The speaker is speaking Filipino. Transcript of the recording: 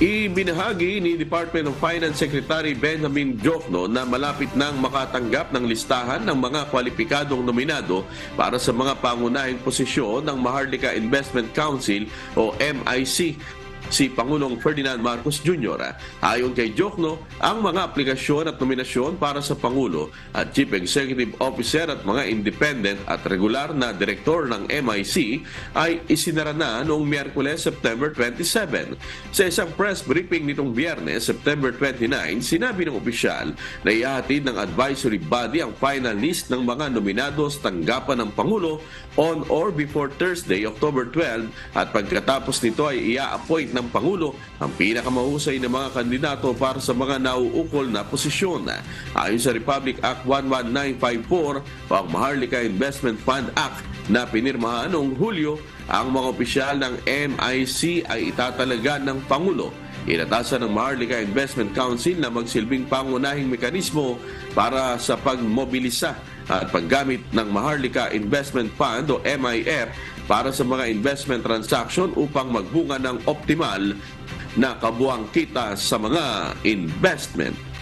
Ibinahagi ni Department of Finance Secretary Benjamin Diokno na malapit nang makatanggap ng listahan ng mga kwalipikadong nominado para sa mga pangunahing posisyon ng Maharlika Investment Council o MIC. Si Pangulong Ferdinand Marcos Jr. Ayon kay Diokno, ang mga aplikasyon at nominasyon para sa Pangulo at Chief Executive Officer at mga independent at regular na direktor ng MIC ay isinara na noong Miyerkules, September 27. Sa isang press briefing nitong Biyernes, September 29, sinabi ng opisyal na ihahatid ng advisory body ang final list ng mga nominados tanggapan ng Pangulo on or before Thursday, October 12 at pagkatapos nito ay ia-appoint ng Pangulo ang pinakamahusay na mga kandidato para sa mga nauukol na posisyon. Ayon sa Republic Act 11954 o ang Maharlika Investment Fund Act na pinirmahan noong Hulyo, ang mga opisyal ng MIC ay itatalaga ng Pangulo. Inatasan ng Maharlika Investment Council na magsilbing pangunahing mekanismo para sa pagmobilisa at paggamit ng Maharlika Investment Fund o MIF para sa mga investment transaction upang magbunga ng optimal na kabuang kita sa mga investment.